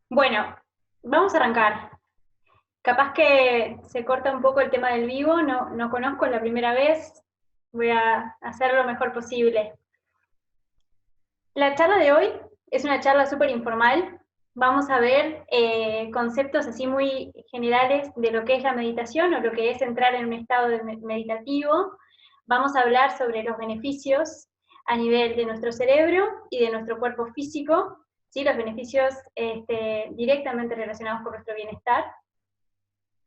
Bueno, vamos a arrancar. Capaz que se corta un poco el tema del vivo, no conozco la primera vez, voy a hacer lo mejor posible. La charla de hoy es una charla súper informal. Vamos a ver conceptos así muy generales de lo que es la meditación o lo que es entrar en un estado meditativo. Vamos a hablar sobre los beneficios a nivel de nuestro cerebro y de nuestro cuerpo físico, ¿sí? Los beneficios directamente relacionados con nuestro bienestar.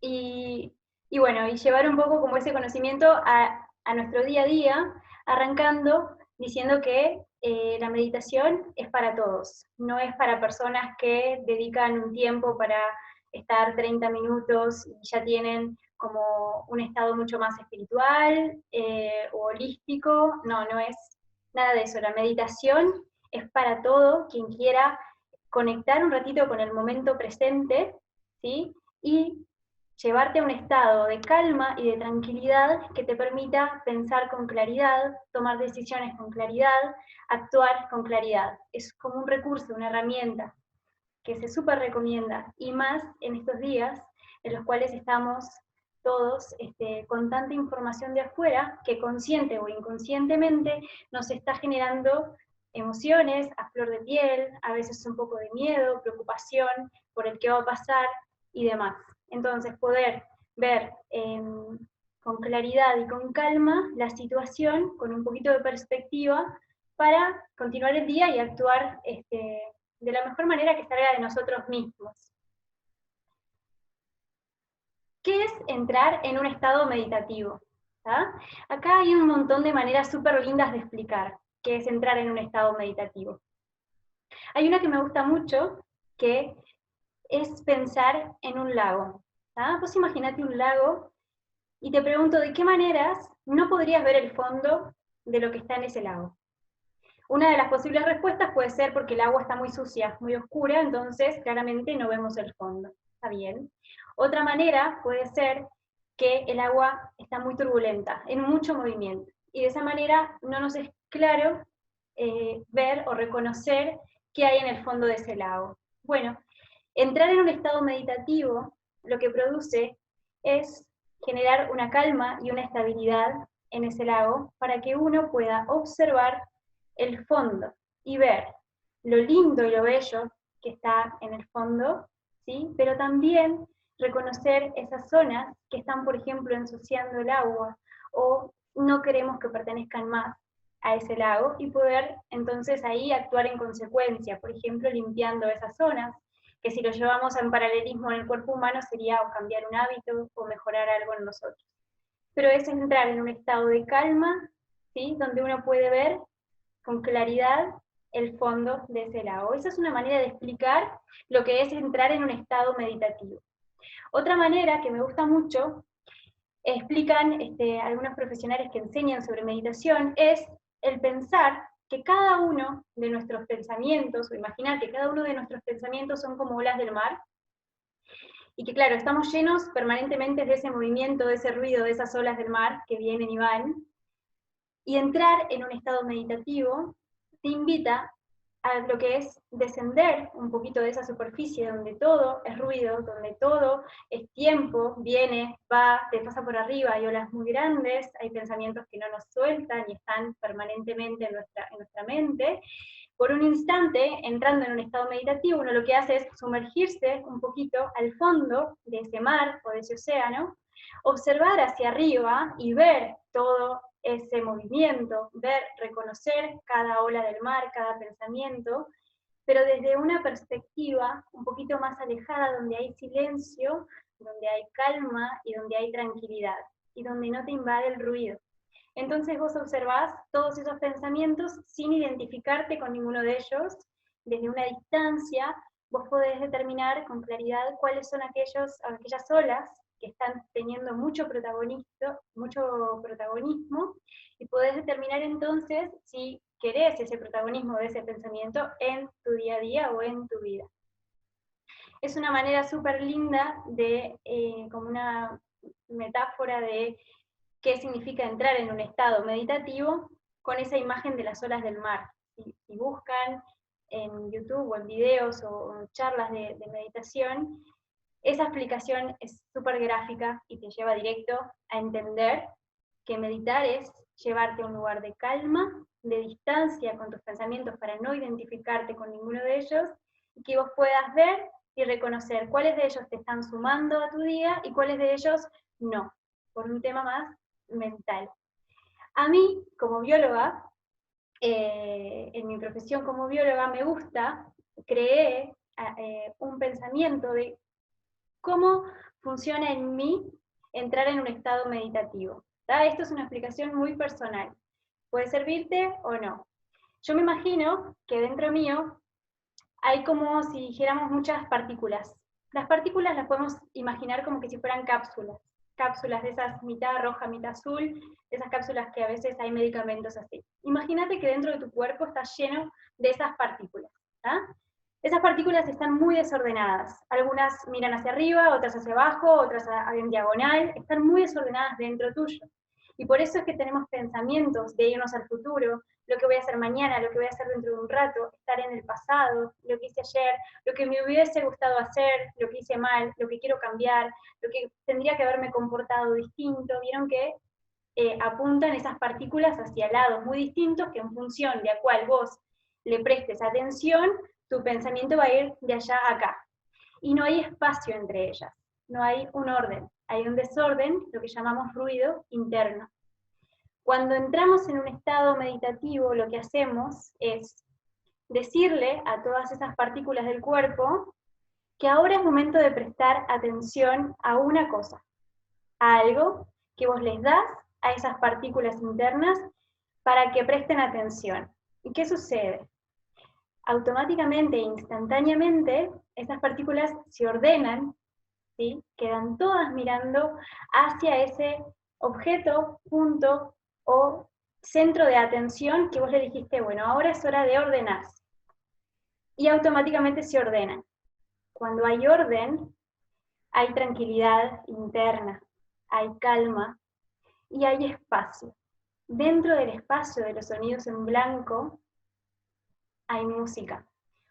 Y, y bueno, y llevar un poco como ese conocimiento a nuestro día a día, arrancando diciendo que la meditación es para todos, no es para personas que dedican un tiempo para estar 30 minutos y ya tienen como un estado mucho más espiritual o holístico, no es nada de eso, la meditación es para todo quien quiera conectar un ratito con el momento presente, ¿sí? Y llevarte a un estado de calma y de tranquilidad que te permita pensar con claridad, tomar decisiones con claridad, actuar con claridad. Es como un recurso, una herramienta que se súper recomienda, y más en estos días en los cuales estamos todos con tanta información de afuera que consciente o inconscientemente nos está generando emociones a flor de piel, a veces un poco de miedo, preocupación por el que va a pasar y demás. Entonces poder ver con claridad y con calma la situación, con un poquito de perspectiva, para continuar el día y actuar de la mejor manera que salga de nosotros mismos. ¿Qué es entrar en un estado meditativo? ¿Ah? Acá hay un montón de maneras súper lindas de explicar qué es entrar en un estado meditativo. Hay una que me gusta mucho, que es pensar en un lago. ¿Ah? Vos imaginate un lago y te pregunto de qué maneras no podrías ver el fondo de lo que está en ese lago. Una de las posibles respuestas puede ser porque el agua está muy sucia, muy oscura, entonces claramente no vemos el fondo. Está bien. Otra manera puede ser que el agua está muy turbulenta, en mucho movimiento. Y de esa manera no nos es claro ver o reconocer qué hay en el fondo de ese lago. Bueno, entrar en un estado meditativo lo que produce es generar una calma y una estabilidad en ese lago para que uno pueda observar el fondo y ver lo lindo y lo bello que está en el fondo, ¿sí? Pero también reconocer esas zonas que están, por ejemplo, ensuciando el agua o no queremos que pertenezcan más a ese lago y poder entonces ahí actuar en consecuencia, por ejemplo, limpiando esas zonas, que si lo llevamos en paralelismo en el cuerpo humano sería o cambiar un hábito o mejorar algo en nosotros. Pero es entrar en un estado de calma, ¿sí? Donde uno puede ver con claridad el fondo de ese lago. Esa es una manera de explicar lo que es entrar en un estado meditativo. Otra manera que me gusta mucho, explican algunos profesionales que enseñan sobre meditación, es el pensar que cada uno de nuestros pensamientos, o imaginar que cada uno de nuestros pensamientos son como olas del mar, y que claro, estamos llenos permanentemente de ese movimiento, de ese ruido, de esas olas del mar que vienen y van, y entrar en un estado meditativo te invita a lo que es descender un poquito de esa superficie donde todo es ruido, donde todo es tiempo, viene, va, te pasa por arriba, hay olas muy grandes, hay pensamientos que no nos sueltan y están permanentemente en nuestra mente. Por un instante, entrando en un estado meditativo, uno lo que hace es sumergirse un poquito al fondo de ese mar o de ese océano, observar hacia arriba y ver todo ese movimiento, ver, reconocer cada ola del mar, cada pensamiento, pero desde una perspectiva un poquito más alejada, donde hay silencio, donde hay calma y donde hay tranquilidad, y donde no te invade el ruido. Entonces vos observás todos esos pensamientos sin identificarte con ninguno de ellos, desde una distancia, vos podés determinar con claridad cuáles son aquellas olas que están teniendo mucho protagonismo, y podés determinar entonces si querés ese protagonismo de ese pensamiento en tu día a día o en tu vida. Es una manera súper linda como una metáfora de qué significa entrar en un estado meditativo con esa imagen de las olas del mar. Si buscan en YouTube o en videos o en charlas de meditación, esa explicación es súper gráfica y te lleva directo a entender que meditar es llevarte a un lugar de calma, de distancia con tus pensamientos para no identificarte con ninguno de ellos, y que vos puedas ver y reconocer cuáles de ellos te están sumando a tu día y cuáles de ellos no, por un tema más mental. A mí, como bióloga, en mi profesión como bióloga, me gusta, creé un pensamiento de cómo funciona en mí entrar en un estado meditativo. ¿Tá? Esto es una explicación muy personal. Puede servirte o no. Yo me imagino que dentro mío hay como si dijéramos muchas partículas. Las partículas las podemos imaginar como que si fueran cápsulas de esas mitad roja, mitad azul, de esas cápsulas que a veces hay medicamentos así. Imagínate que dentro de tu cuerpo está lleno de esas partículas. ¿tá? Esas partículas están muy desordenadas. Algunas miran hacia arriba, otras hacia abajo, otras en diagonal. Están muy desordenadas dentro tuyo. Y por eso es que tenemos pensamientos de irnos al futuro, lo que voy a hacer mañana, lo que voy a hacer dentro de un rato, estar en el pasado, lo que hice ayer, lo que me hubiese gustado hacer, lo que hice mal, lo que quiero cambiar, lo que tendría que haberme comportado distinto. Vieron que apuntan esas partículas hacia lados muy distintos que en función de a cuál vos le prestes atención, tu pensamiento va a ir de allá a acá. Y no hay espacio entre ellas, no hay un orden, hay un desorden, lo que llamamos ruido interno. Cuando entramos en un estado meditativo, lo que hacemos es decirle a todas esas partículas del cuerpo que ahora es momento de prestar atención a una cosa, a algo que vos les das a esas partículas internas para que presten atención. ¿Y qué sucede? Automáticamente e instantáneamente, esas partículas se ordenan, ¿sí? Quedan todas mirando hacia ese objeto, punto o centro de atención que vos le dijiste, bueno, ahora es hora de ordenarse. Y automáticamente se ordenan. Cuando hay orden, hay tranquilidad interna, hay calma y hay espacio. Dentro del espacio de los sonidos en blanco hay música.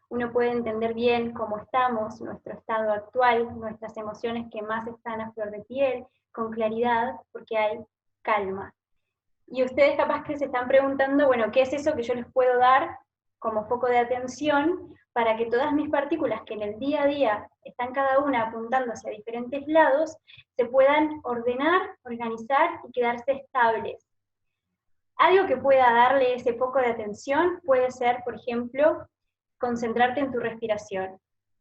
Uno puede entender bien cómo estamos, nuestro estado actual, nuestras emociones que más están a flor de piel, con claridad, porque hay calma. Y ustedes capaz que se están preguntando, bueno, ¿qué es eso que yo les puedo dar como foco de atención para que todas mis partículas que en el día a día están cada una apuntando hacia diferentes lados, se puedan ordenar, organizar y quedarse estables? Algo que pueda darle ese foco de atención puede ser, por ejemplo, concentrarte en tu respiración.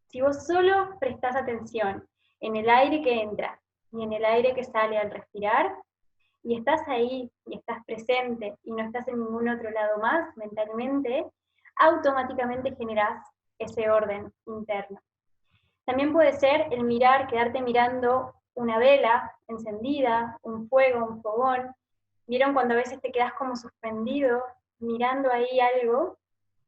Si vos solo prestás atención en el aire que entra y en el aire que sale al respirar, y estás ahí, y estás presente, y no estás en ningún otro lado más mentalmente, automáticamente generás ese orden interno. También puede ser el mirar, quedarte mirando una vela encendida, un fuego, un fogón. ¿Vieron cuando a veces te quedás como suspendido mirando ahí algo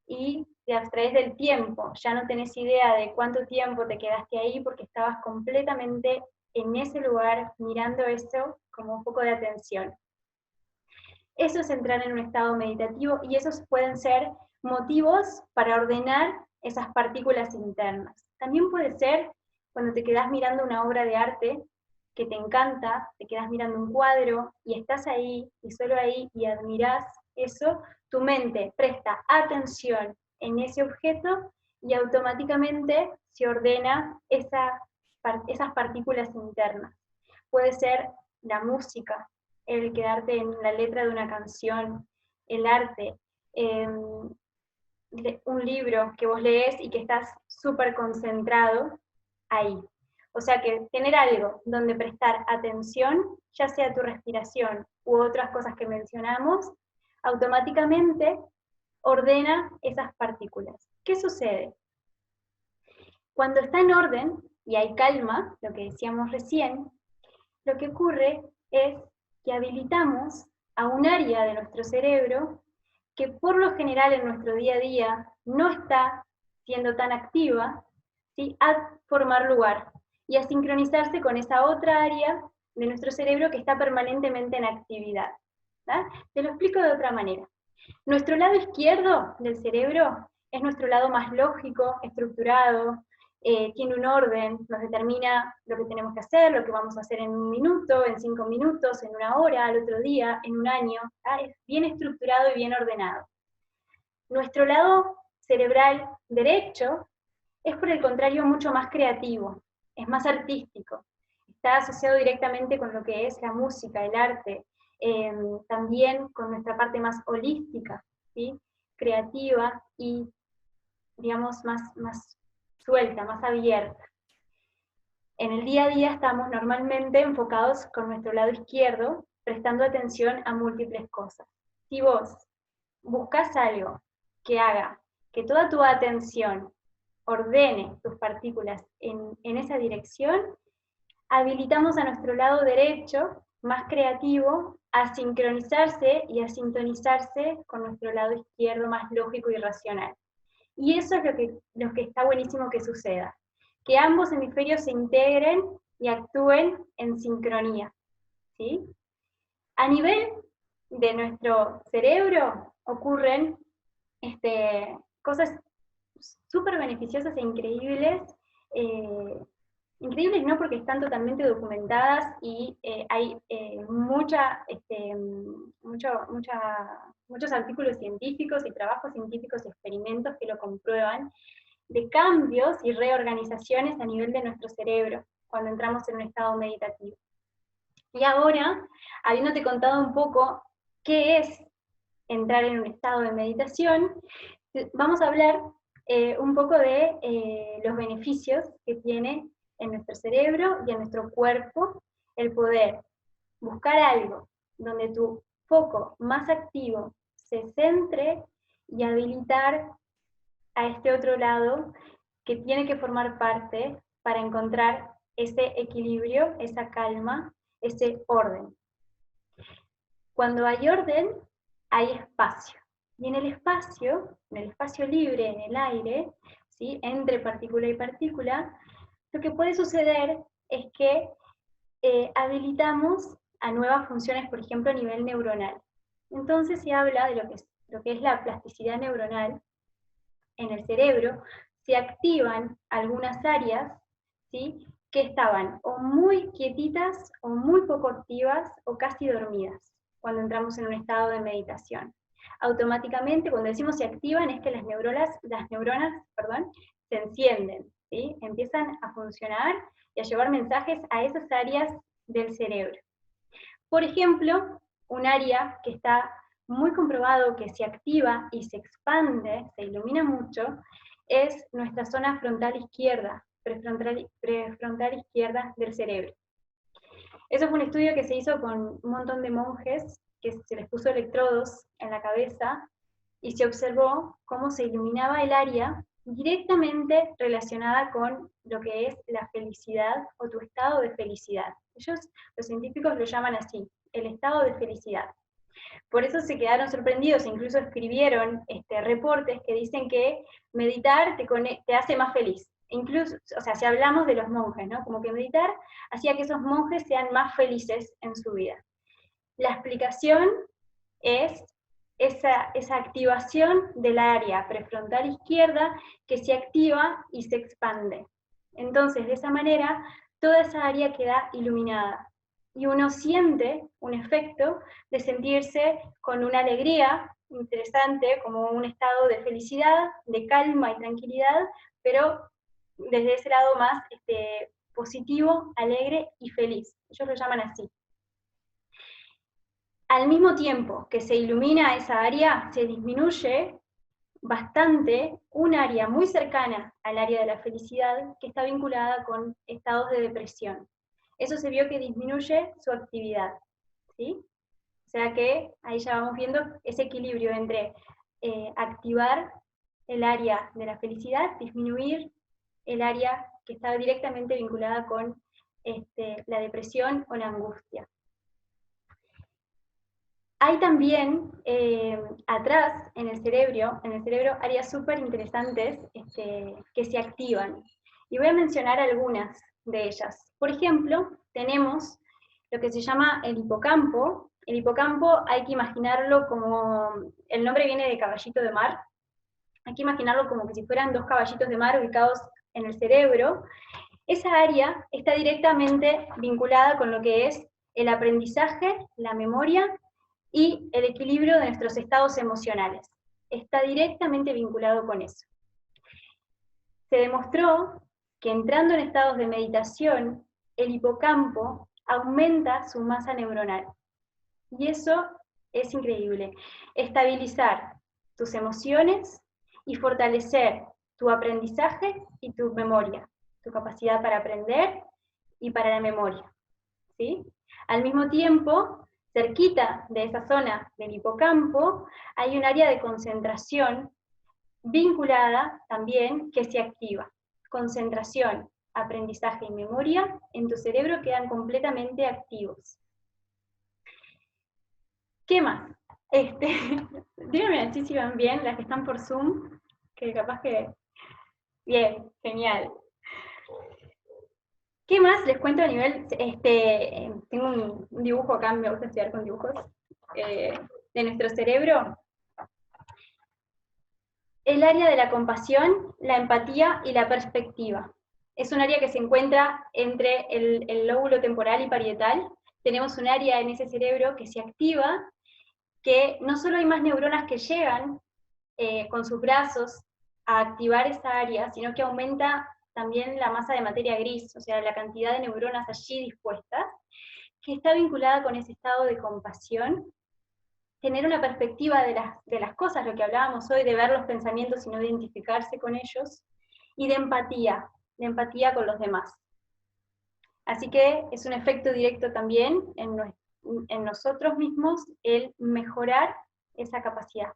y te abstraes del tiempo? Ya no tenés idea de cuánto tiempo te quedaste ahí porque estabas completamente en ese lugar mirando eso como un foco de atención. Eso es entrar en un estado meditativo y esos pueden ser motivos para ordenar esas partículas internas. También puede ser cuando te quedás mirando una obra de arte que te encanta, te quedás mirando un cuadro y estás ahí y solo ahí y admirás eso, tu mente presta atención en ese objeto y automáticamente se ordena esas partículas internas. Puede ser la música, el quedarte en la letra de una canción, el arte, un libro que vos lees y que estás súper concentrado ahí. O sea que tener algo donde prestar atención, ya sea tu respiración u otras cosas que mencionamos, automáticamente ordena esas partículas. ¿Qué sucede? Cuando está en orden y hay calma, lo que decíamos recién, lo que ocurre es que habilitamos a un área de nuestro cerebro que por lo general en nuestro día a día no está siendo tan activa, ¿sí? A formar lugar y a sincronizarse con esa otra área de nuestro cerebro que está permanentemente en actividad. ¿tá? Te lo explico de otra manera. Nuestro lado izquierdo del cerebro es nuestro lado más lógico, estructurado, tiene un orden, nos determina lo que tenemos que hacer, lo que vamos a hacer en 1 minuto, en 5 minutos, en 1 hora, al otro día, en 1 año, es bien estructurado y bien ordenado. Nuestro lado cerebral derecho es, por el contrario, mucho más creativo, es más artístico, está asociado directamente con lo que es la música, el arte, también con nuestra parte más holística, ¿sí? Creativa y, digamos, más suelta, más abierta. En el día a día estamos normalmente enfocados con nuestro lado izquierdo, prestando atención a múltiples cosas. Si vos buscas algo que haga que toda tu atención ordene tus partículas en esa dirección, habilitamos a nuestro lado derecho, más creativo, a sincronizarse y a sintonizarse con nuestro lado izquierdo, más lógico y racional. Y eso es lo que está buenísimo que suceda, que ambos hemisferios se integren y actúen en sincronía, ¿sí? A nivel de nuestro cerebro ocurren cosas súper beneficiosas e increíbles, increíbles no porque están totalmente documentadas y hay muchos artículos científicos y trabajos científicos y experimentos que lo comprueban, de cambios y reorganizaciones a nivel de nuestro cerebro cuando entramos en un estado meditativo. Y ahora, habiéndote contado un poco qué es entrar en un estado de meditación, vamos a hablar un poco de los beneficios que tiene en nuestro cerebro y en nuestro cuerpo el poder buscar algo donde tu foco más activo se centre y habilitar a este otro lado que tiene que formar parte para encontrar ese equilibrio, esa calma, ese orden. Cuando hay orden, hay espacio. Y en el espacio libre, en el aire, ¿sí? Entre partícula y partícula, lo que puede suceder es que habilitamos a nuevas funciones, por ejemplo, a nivel neuronal. Entonces se habla de lo que es la plasticidad neuronal. En el cerebro se activan algunas áreas, ¿sí? Que estaban o muy quietitas, o muy poco activas, o casi dormidas, cuando entramos en un estado de meditación. Automáticamente, cuando decimos se activan, es que las neuronas se encienden, ¿sí? Empiezan a funcionar y a llevar mensajes a esas áreas del cerebro. Por ejemplo, un área que está muy comprobado que se activa y se expande, se ilumina mucho, es nuestra zona frontal izquierda, prefrontal izquierda del cerebro. Eso fue un estudio que se hizo con un montón de monjes, que se les puso electrodos en la cabeza, y se observó cómo se iluminaba el área directamente relacionada con lo que es la felicidad o tu estado de felicidad. Ellos, los científicos, lo llaman así, el estado de felicidad. Por eso se quedaron sorprendidos, e incluso escribieron reportes que dicen que meditar te hace más feliz. Incluso, o sea, si hablamos de los monjes, ¿no? Como que meditar hacía que esos monjes sean más felices en su vida. La explicación es esa activación del área prefrontal izquierda que se activa y se expande. Entonces, de esa manera, toda esa área queda iluminada. Y uno siente un efecto de sentirse con una alegría interesante, como un estado de felicidad, de calma y tranquilidad, pero desde ese lado más positivo, alegre y feliz. Ellos lo llaman así. Al mismo tiempo que se ilumina esa área, se disminuye bastante un área muy cercana al área de la felicidad que está vinculada con estados de depresión. Eso se vio que disminuye su actividad, ¿sí? O sea que ahí ya vamos viendo ese equilibrio entre activar el área de la felicidad, disminuir el área que está directamente vinculada con la depresión o la angustia. Hay también atrás en el cerebro áreas súper interesantes que se activan. Y voy a mencionar algunas de ellas. Por ejemplo, tenemos lo que se llama el hipocampo. El hipocampo hay que imaginarlo como, el nombre viene de caballito de mar. hay que imaginarlo como que si fueran dos caballitos de mar ubicados en el cerebro. Esa área está directamente vinculada con lo que es el aprendizaje, la memoria y el equilibrio de nuestros estados emocionales. Está directamente vinculado con eso. Se demostró que entrando en estados de meditación, el hipocampo aumenta su masa neuronal. Y eso es increíble. Estabilizar tus emociones y fortalecer tu aprendizaje y tu memoria, tu capacidad para aprender y para la memoria, ¿sí? Al mismo tiempo, cerquita de esa zona del hipocampo, hay un área de concentración vinculada también que se activa. Concentración, aprendizaje y memoria en tu cerebro quedan completamente activos. ¿Qué más? Díganme así si van bien, las que están por Zoom, que capaz que... Bien, genial. ¿Qué más les cuento a nivel... tengo un dibujo acá, me gusta estudiar con dibujos, de nuestro cerebro. El área de la compasión, la empatía y la perspectiva. Es un área que se encuentra entre el lóbulo temporal y parietal. Tenemos un área en ese cerebro que se activa, que no solo hay más neuronas que llegan con sus brazos a activar esa área, sino que aumenta también la masa de materia gris, o sea, la cantidad de neuronas allí dispuestas, que está vinculada con ese estado de compasión, tener una perspectiva de las cosas, lo que hablábamos hoy, de ver los pensamientos y no identificarse con ellos, y de empatía con los demás. Así que es un efecto directo también en nosotros mismos el mejorar esa capacidad.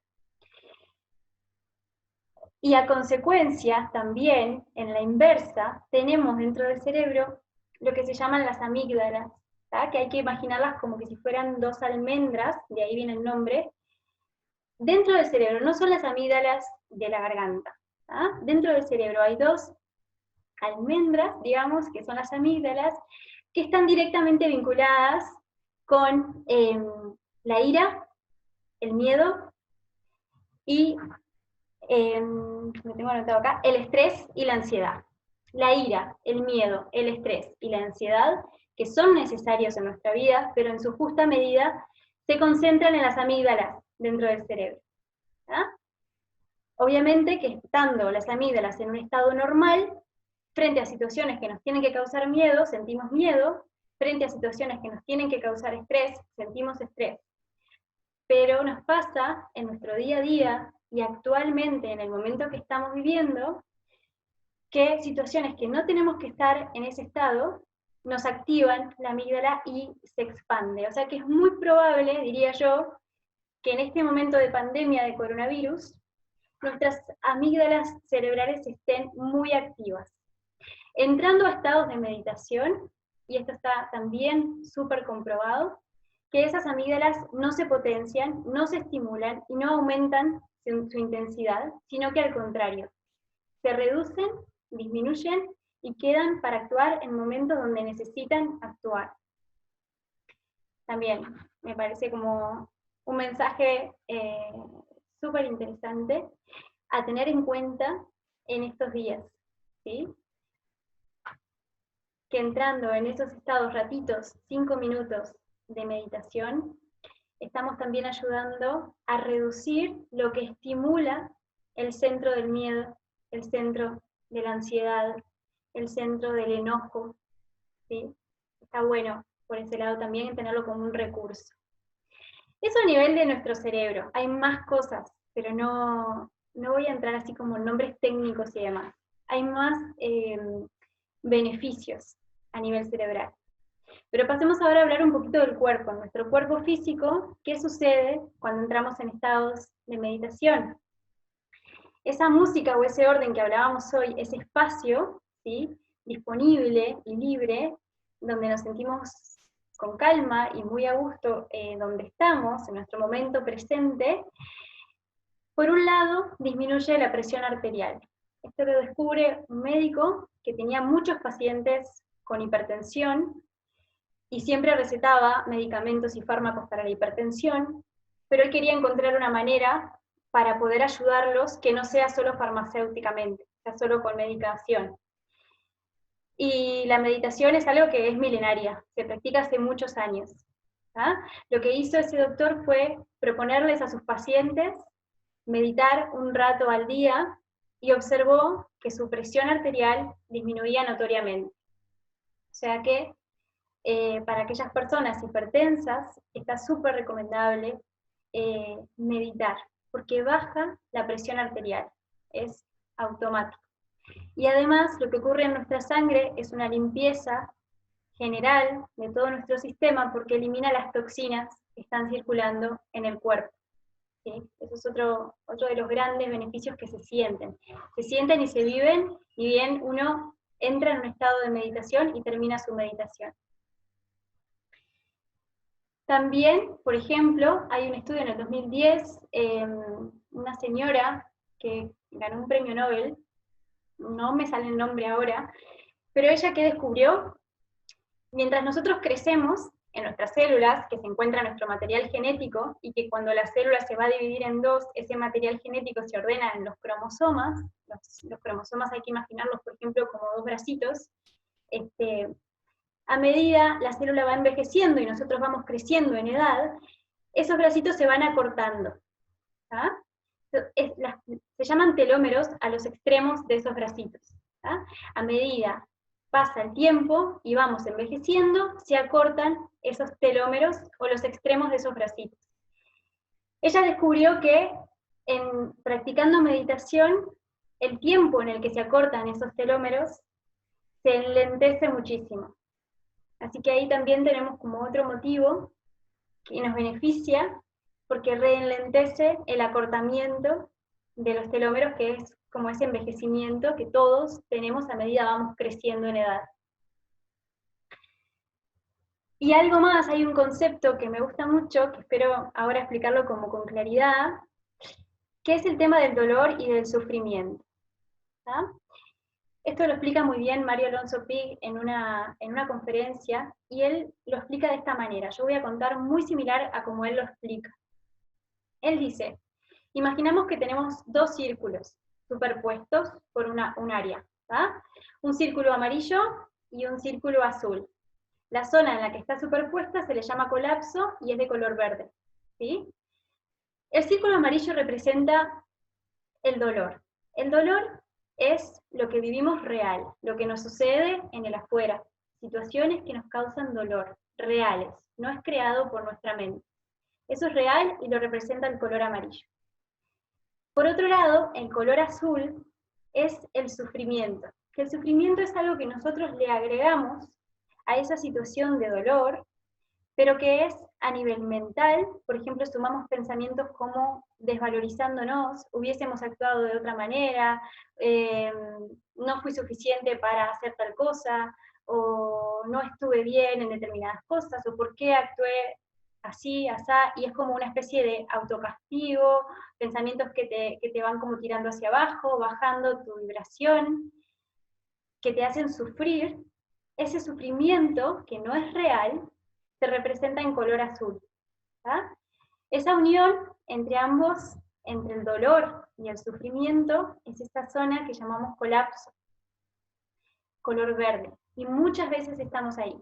Y a consecuencia, también, en la inversa, tenemos dentro del cerebro lo que se llaman las amígdalas, ¿tá? Que hay que imaginarlas como que si fueran dos almendras, de ahí viene el nombre. Dentro del cerebro, no son las amígdalas de la garganta, ¿tá? Dentro del cerebro hay dos almendras, digamos, que son las amígdalas, que están directamente vinculadas con la ira, el miedo y me tengo anotado acá, el estrés y la ansiedad. La ira, el miedo, el estrés y la ansiedad, que son necesarios en nuestra vida, pero en su justa medida, se concentran en las amígdalas dentro del cerebro. ¿Ah? Obviamente que estando las amígdalas en un estado normal, frente a situaciones que nos tienen que causar miedo, sentimos miedo, frente a situaciones que nos tienen que causar estrés, sentimos estrés. Pero nos pasa en nuestro día a día y actualmente en el momento que estamos viviendo, que situaciones que no tenemos que estar en ese estado, nos activan la amígdala y se expande. O sea que es muy probable, diría yo, que en este momento de pandemia de coronavirus, nuestras amígdalas cerebrales estén muy activas. Entrando a estados de meditación, y esto está también súper comprobado, que esas amígdalas no se potencian, no se estimulan y no aumentan su intensidad, sino que al contrario, se reducen, disminuyen y quedan para actuar en momentos donde necesitan actuar. También me parece como un mensaje súper interesante a tener en cuenta en estos días, ¿sí? Que entrando en esos estados ratitos, 5 minutos de meditación, estamos también ayudando a reducir lo que estimula el centro del miedo, el centro de la ansiedad, el centro del enojo, ¿sí? Está bueno por ese lado también tenerlo como un recurso. Eso a nivel de nuestro cerebro. Hay más cosas, pero no voy a entrar así como en nombres técnicos y demás. Hay más beneficios a nivel cerebral. Pero pasemos ahora a hablar un poquito del cuerpo, nuestro cuerpo físico, qué sucede cuando entramos en estados de meditación. Esa música o ese orden que hablábamos hoy, ese espacio, ¿sí?, disponible y libre, donde nos sentimos con calma y muy a gusto donde estamos, en nuestro momento presente, por un lado disminuye la presión arterial. Esto lo descubre un médico que tenía muchos pacientes con hipertensión y siempre recetaba medicamentos y fármacos para la hipertensión, pero él quería encontrar una manera para poder ayudarlos, que no sea solo farmacéuticamente, sea solo con medicación. Y la meditación es algo que es milenaria, se practica hace muchos años. Lo que hizo ese doctor fue proponerles a sus pacientes meditar un rato al día y observó que su presión arterial disminuía notoriamente. O sea que para aquellas personas hipertensas está súper recomendable meditar, porque baja la presión arterial, es automático. Y además lo que ocurre en nuestra sangre es una limpieza general de todo nuestro sistema porque elimina las toxinas que están circulando en el cuerpo. ¿Sí? Eso es otro de los grandes beneficios que se sienten. Se sienten y se viven, y bien uno entra en un estado de meditación y termina su meditación. También, por ejemplo, hay un estudio en el 2010, una señora que ganó un premio Nobel, no me sale el nombre ahora, pero ella que descubrió, mientras nosotros crecemos en nuestras células, que se encuentra nuestro material genético, y que cuando la célula se va a dividir en dos, ese material genético se ordena en los cromosomas, los cromosomas hay que imaginarlos, por ejemplo, como dos bracitos, a medida la célula va envejeciendo y nosotros vamos creciendo en edad, esos bracitos se van acortando. Se llaman telómeros a los extremos de esos bracitos. A medida pasa el tiempo y vamos envejeciendo, se acortan esos telómeros o los extremos de esos bracitos. Ella descubrió que practicando meditación, el tiempo en el que se acortan esos telómeros se enlentece muchísimo. Así que ahí también tenemos como otro motivo que nos beneficia, porque reenlentece el acortamiento de los telómeros, que es como ese envejecimiento que todos tenemos a medida vamos creciendo en edad. Y algo más, hay un concepto que me gusta mucho, que espero ahora explicarlo como con claridad, que es el tema del dolor y del sufrimiento. Esto lo explica muy bien Mario Alonso Pig en una conferencia, y él lo explica de esta manera. Yo voy a contar muy similar a como él lo explica. Él dice, imaginamos que tenemos dos círculos superpuestos por un área, un círculo amarillo y un círculo azul. La zona en la que está superpuesta se le llama colapso y es de color verde. ¿Sí? El círculo amarillo representa el dolor. El dolor es lo que vivimos real, lo que nos sucede en el afuera, situaciones que nos causan dolor, reales, no es creado por nuestra mente. Eso es real y lo representa el color amarillo. Por otro lado, el color azul es el sufrimiento, que el sufrimiento es algo que nosotros le agregamos a esa situación de dolor, pero que es a nivel mental. Por ejemplo, sumamos pensamientos como desvalorizándonos, hubiésemos actuado de otra manera, no fui suficiente para hacer tal cosa, o no estuve bien en determinadas cosas, o por qué actué así, asá, y es como una especie de autocastigo, pensamientos que te van como tirando hacia abajo, bajando tu vibración, que te hacen sufrir. Ese sufrimiento, que no es real, se representa en color azul. Esa unión entre ambos, entre el dolor y el sufrimiento, es esta zona que llamamos colapso, color verde. Y muchas veces estamos ahí.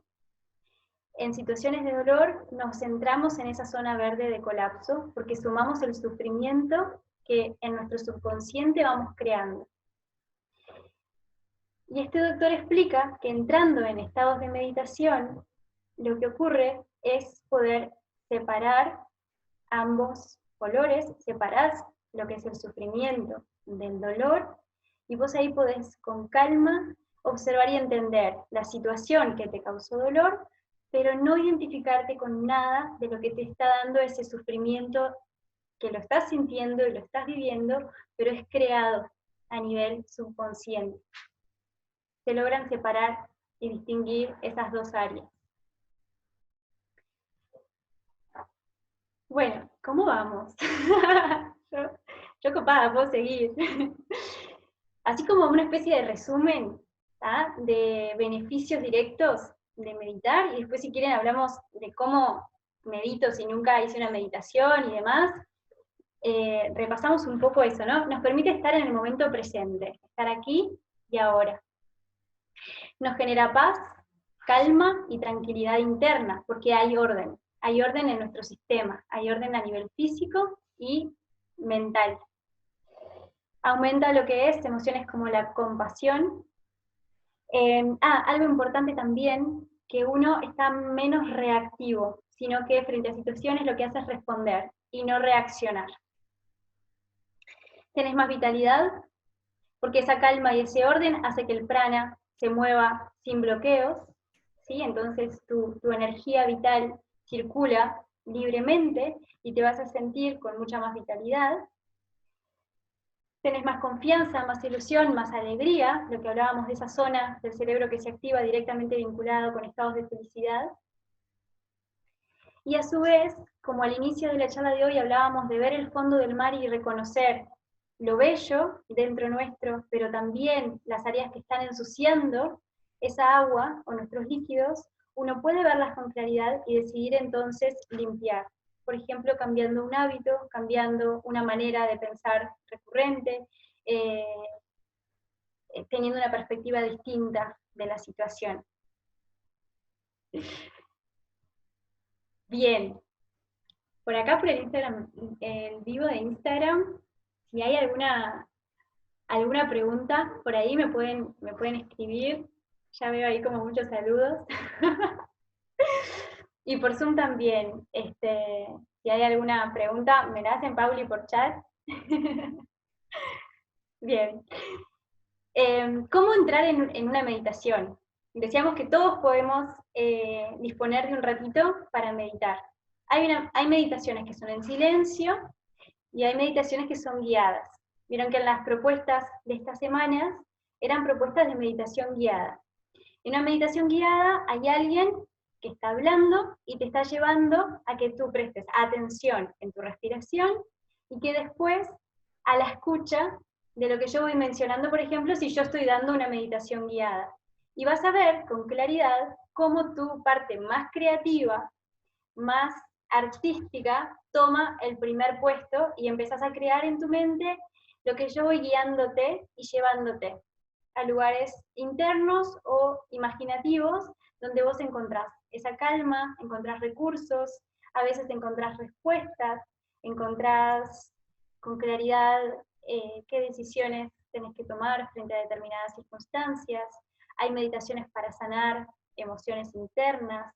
En situaciones de dolor nos centramos en esa zona verde de colapso, porque sumamos el sufrimiento que en nuestro subconsciente vamos creando. Y este doctor explica que entrando en estados de meditación, lo que ocurre es poder separar ambos colores, separás lo que es el sufrimiento del dolor, y vos ahí podés con calma observar y entender la situación que te causó dolor, pero no identificarte con nada de lo que te está dando ese sufrimiento, que lo estás sintiendo y lo estás viviendo, pero es creado a nivel subconsciente. Se logran separar y distinguir esas dos áreas. Bueno, ¿cómo vamos? yo copada, puedo seguir. Así como una especie de resumen de beneficios directos de meditar, y después si quieren hablamos de cómo medito si nunca hice una meditación y demás. repasamos un poco eso, ¿no? Nos permite estar en el momento presente, estar aquí y ahora. Nos genera paz, calma y tranquilidad interna, porque hay orden en nuestro sistema, hay orden a nivel físico y mental. Aumenta lo que es emociones como la compasión. Algo importante también, que uno está menos reactivo, sino que frente a situaciones lo que hace es responder y no reaccionar. Tenés más vitalidad, porque esa calma y ese orden hace que el prana se mueva sin bloqueos, ¿sí? Entonces tu energía vital circula libremente y te vas a sentir con mucha más vitalidad. Tenés más confianza, más ilusión, más alegría, lo que hablábamos de esa zona del cerebro que se activa directamente vinculado con estados de felicidad. Y a su vez, como al inicio de la charla de hoy hablábamos de ver el fondo del mar y reconocer lo bello dentro nuestro, pero también las áreas que están ensuciando esa agua o nuestros líquidos, uno puede verlas con claridad y decidir entonces limpiar. Por ejemplo, cambiando un hábito, cambiando una manera de pensar recurrente, teniendo una perspectiva distinta de la situación. Bien, por acá por el Instagram, el vivo de Instagram, si hay alguna pregunta, por ahí me pueden escribir. Ya veo ahí como muchos saludos. Y por Zoom también, si hay alguna pregunta, me la hacen, Pauli, por chat. Bien. ¿Cómo entrar en una meditación? Decíamos que todos podemos disponer de un ratito para meditar. Hay meditaciones que son en silencio y hay meditaciones que son guiadas. Vieron que en las propuestas de estas semanas eran propuestas de meditación guiada. En una meditación guiada hay alguien que está hablando y te está llevando a que tú prestes atención en tu respiración y que después, a la escucha de lo que yo voy mencionando, por ejemplo, si yo estoy dando una meditación guiada. Y vas a ver con claridad cómo tu parte más creativa, más artística, toma el primer puesto y empezás a crear en tu mente lo que yo voy guiándote y llevándote a lugares internos o imaginativos donde vos encontrás esa calma, encontrás recursos, a veces encontrás respuestas, encontrás con claridad qué decisiones tenés que tomar frente a determinadas circunstancias. Hay meditaciones para sanar emociones internas,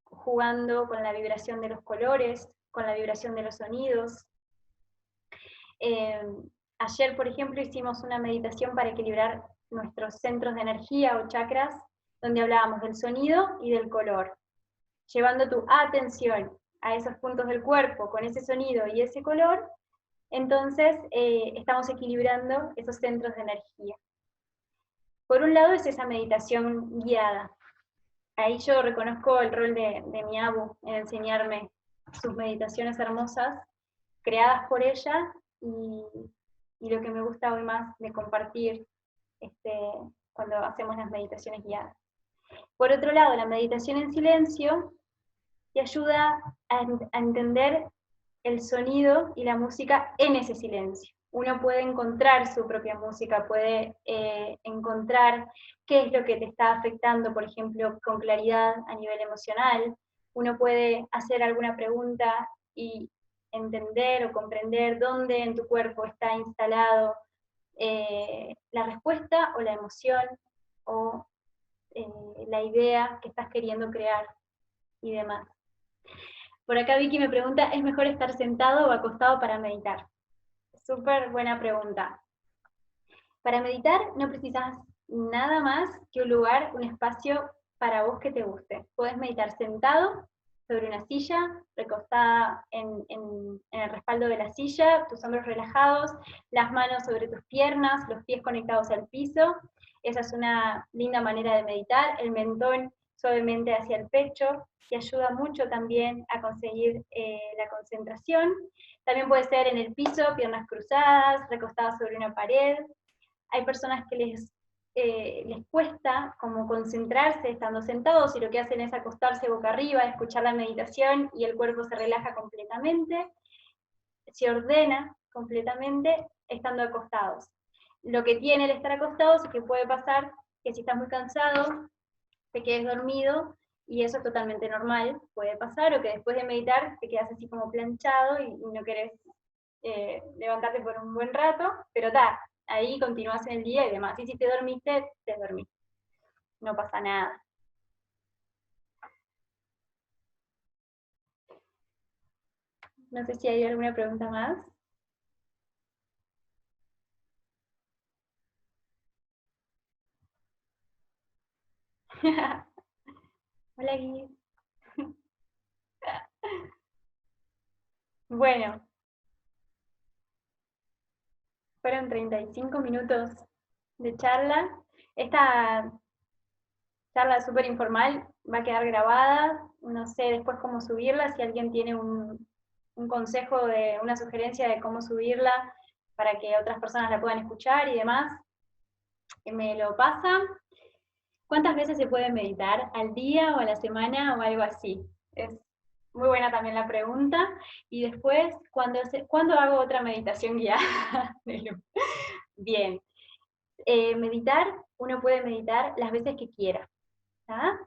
jugando con la vibración de los colores, con la vibración de los sonidos. Ayer, por ejemplo, hicimos una meditación para equilibrar nuestros centros de energía o chakras, donde hablábamos del sonido y del color, llevando tu atención a esos puntos del cuerpo con ese sonido y ese color. Entonces estamos equilibrando esos centros de energía. Por un lado es esa meditación guiada. Ahí yo reconozco el rol de mi abu en enseñarme sus meditaciones hermosas, creadas por ella, y lo que me gusta hoy más de compartir cuando hacemos las meditaciones guiadas. Por otro lado, la meditación en silencio te ayuda a entender el sonido y la música en ese silencio. Uno puede encontrar su propia música, puede encontrar qué es lo que te está afectando, por ejemplo, con claridad a nivel emocional. Uno puede hacer alguna pregunta y entender o comprender dónde en tu cuerpo está instalado la respuesta o la emoción o la idea que estás queriendo crear y demás. Por acá Vicky me pregunta, ¿es mejor estar sentado o acostado para meditar? Súper buena pregunta. Para meditar no precisas nada más que un lugar, un espacio para vos que te guste. Podés meditar sentado sobre una silla, recostada en el respaldo de la silla, tus hombros relajados, las manos sobre tus piernas, los pies conectados al piso. Esa es una linda manera de meditar. El mentón suavemente hacia el pecho, que ayuda mucho también a conseguir la concentración. También puede ser en el piso, piernas cruzadas, recostadas sobre una pared. Hay personas que les cuesta como concentrarse estando sentados y lo que hacen es acostarse boca arriba, escuchar la meditación y el cuerpo se relaja completamente. se ordena completamente estando acostados. Lo que tiene el estar acostados es que puede pasar que si estás muy cansado, te quedes dormido, y eso es totalmente normal, puede pasar, o que después de meditar te quedas así como planchado y no querés levantarte por un buen rato, pero ahí continúas en el día y demás. Y si te dormiste, te dormiste. No pasa nada. No sé si hay alguna pregunta más. Hola, Gui. Bueno, fueron 35 minutos de charla. Esta charla súper informal va a quedar grabada. No sé después cómo subirla, si alguien tiene un consejo, una sugerencia de cómo subirla para que otras personas la puedan escuchar y demás, me lo pasan. ¿Cuántas veces se puede meditar? ¿Al día o a la semana o algo así? Es muy buena también la pregunta. Y después, ¿cuándo hago otra meditación guiada? Bien. Meditar, uno puede meditar las veces que quiera. ¿Tá?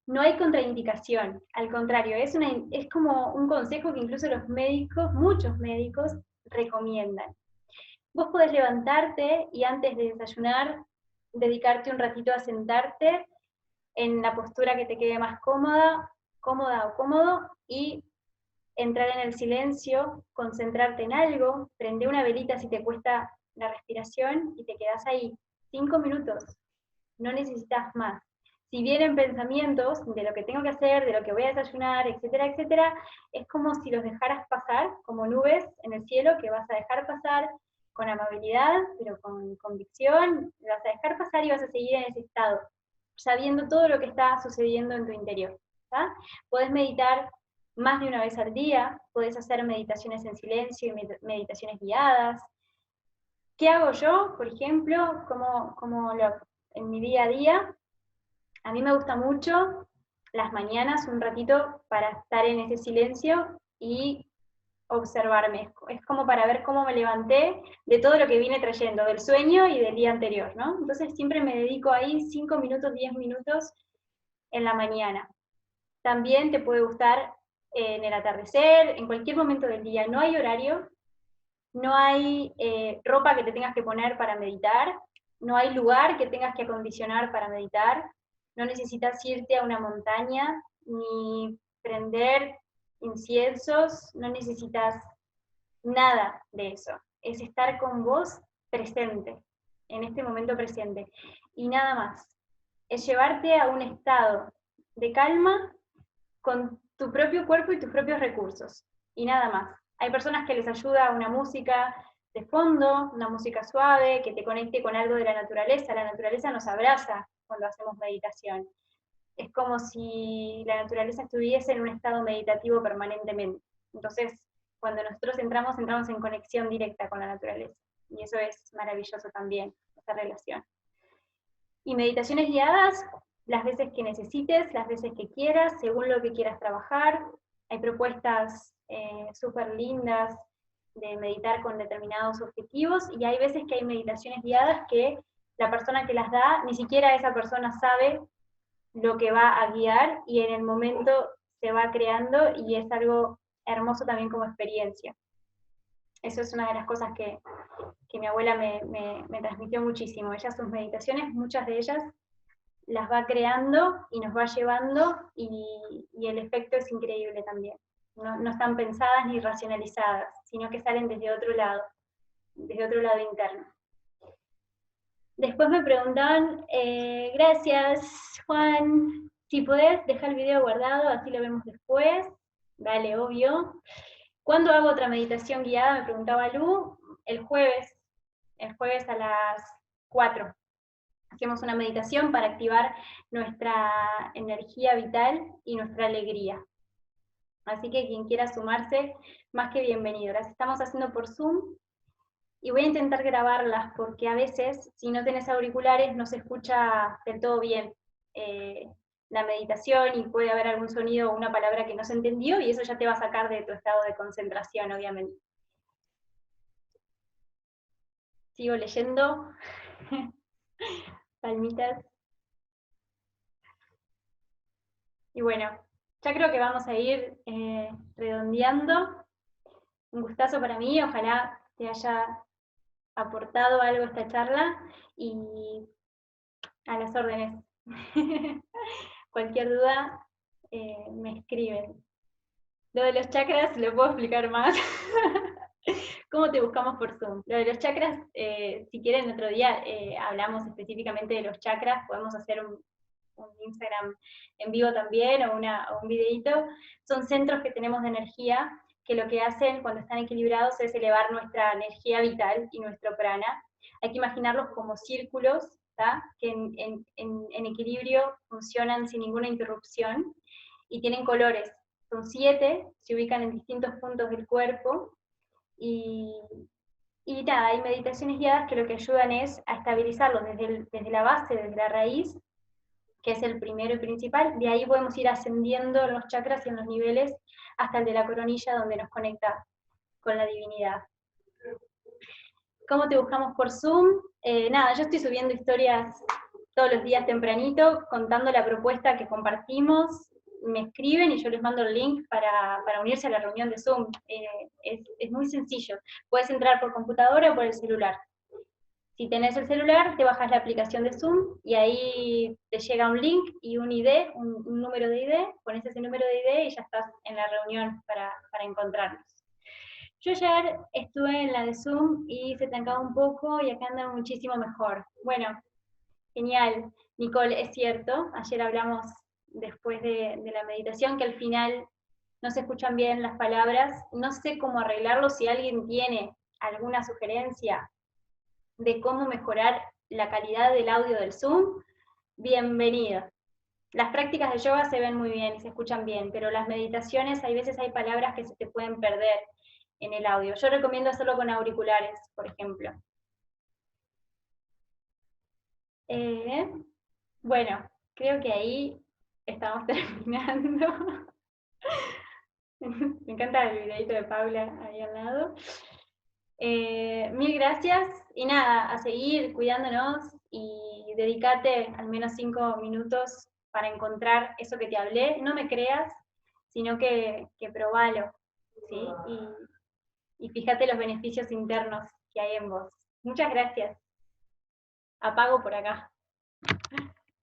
No hay contraindicación, al contrario, es como un consejo que incluso los médicos, muchos médicos, recomiendan. Vos podés levantarte y antes de desayunar, dedicarte un ratito a sentarte en la postura que te quede más cómoda o cómodo, y entrar en el silencio, concentrarte en algo, prende una velita si te cuesta la respiración y te quedás ahí 5 minutos, no necesitas más. Si vienen pensamientos de lo que tengo que hacer, de lo que voy a desayunar, etcétera, etcétera, es como si los dejaras pasar, como nubes en el cielo que vas a dejar pasar con amabilidad, pero con convicción, vas a dejar pasar y vas a seguir en ese estado, sabiendo todo lo que está sucediendo en tu interior. ¿tá? Podés meditar más de una vez al día, podés hacer meditaciones en silencio y meditaciones guiadas. ¿Qué hago yo, por ejemplo? En mi día a día, a mí me gusta mucho las mañanas, un ratito para estar en ese silencio y observarme. Es como para ver cómo me levanté de todo lo que vine trayendo, del sueño y del día anterior, ¿no? Entonces siempre me dedico ahí 5 minutos, 10 minutos en la mañana. También te puede gustar en el atardecer, en cualquier momento del día. No hay horario, no hay ropa que te tengas que poner para meditar, no hay lugar que tengas que acondicionar para meditar, no necesitas irte a una montaña, ni prender inciensos, no necesitas nada de eso. Es estar con vos presente, en este momento presente. Y nada más. Es llevarte a un estado de calma con tu propio cuerpo y tus propios recursos. Y nada más. Hay personas que les ayuda una música de fondo, una música suave, que te conecte con algo de la naturaleza. La naturaleza nos abraza cuando hacemos meditación. Es como si la naturaleza estuviese en un estado meditativo permanentemente. Entonces, cuando nosotros entramos en conexión directa con la naturaleza. Y eso es maravilloso también, esa relación. Y meditaciones guiadas, las veces que necesites, las veces que quieras, según lo que quieras trabajar. Hay propuestas súper lindas de meditar con determinados objetivos, y hay veces que hay meditaciones guiadas que la persona que las da, ni siquiera esa persona sabe lo que va a guiar, y en el momento se va creando, y es algo hermoso también como experiencia. Eso es una de las cosas que mi abuela me transmitió muchísimo. Ella, sus meditaciones, muchas de ellas, las va creando y nos va llevando, y el efecto es increíble también. No están pensadas ni racionalizadas, sino que salen desde otro lado interno. Después me preguntaban, gracias Juan, si podés dejar el video guardado, así lo vemos después. Dale, obvio. ¿Cuándo hago otra meditación guiada? Me preguntaba Lu. El jueves a las 4. Hacemos una meditación para activar nuestra energía vital y nuestra alegría. Así que quien quiera sumarse, más que bienvenido. Las estamos haciendo por Zoom, y voy a intentar grabarlas porque a veces, si no tenés auriculares, no se escucha del todo bien la meditación, y puede haber algún sonido o una palabra que no se entendió, y eso ya te va a sacar de tu estado de concentración, obviamente. sigo leyendo. Palmitas. Y bueno, ya creo que vamos a ir redondeando. Un gustazo para mí, ojalá te haya aportado algo esta charla y a las órdenes. Cualquier duda me escriben. Lo de los chakras lo puedo explicar más. ¿Cómo te buscamos por Zoom? Lo de los chakras, si quieren otro día hablamos específicamente de los chakras, podemos hacer un Instagram en vivo también o un videito. Son centros que tenemos de energía que lo que hacen cuando están equilibrados es elevar nuestra energía vital y nuestro prana. Hay que imaginarlos como círculos, ¿tá? Que en equilibrio funcionan sin ninguna interrupción y tienen colores. Son 7, se ubican en distintos puntos del cuerpo y nada, hay meditaciones guiadas que lo que ayudan es a estabilizarlos desde la base, desde la raíz, que es el primero y principal. De ahí podemos ir ascendiendo en los chakras y en los niveles hasta el de la coronilla, donde nos conecta con la divinidad. ¿Cómo te buscamos por Zoom? Nada, yo estoy subiendo historias todos los días tempranito, contando la propuesta que compartimos. Me escriben y yo les mando el link para unirse a la reunión de Zoom. Es muy sencillo. Puedes entrar por computadora o por el celular. Si tenés el celular, te bajas la aplicación de Zoom y ahí te llega un link y un ID, un número de ID, pones ese número de ID y ya estás en la reunión para encontrarnos. Yo ayer estuve en la de Zoom y se trancaba un poco y acá anda muchísimo mejor. Bueno, genial. Nicole, es cierto, ayer hablamos después de la meditación que al final no se escuchan bien las palabras. No sé cómo arreglarlo, si alguien tiene alguna sugerencia de cómo mejorar la calidad del audio del Zoom, bienvenido. Las prácticas de yoga se ven muy bien y se escuchan bien, pero las meditaciones, hay veces hay palabras que se te pueden perder en el audio. Yo recomiendo hacerlo con auriculares, por ejemplo. Bueno, creo que ahí estamos terminando. Me encanta el videito de Paula ahí al lado. Mil gracias y nada, a seguir cuidándonos y dedícate al menos 5 minutos para encontrar eso que te hablé. No me creas, sino que probalo, ¿sí? Y fíjate los beneficios internos que hay en vos. Muchas gracias. Apago por acá.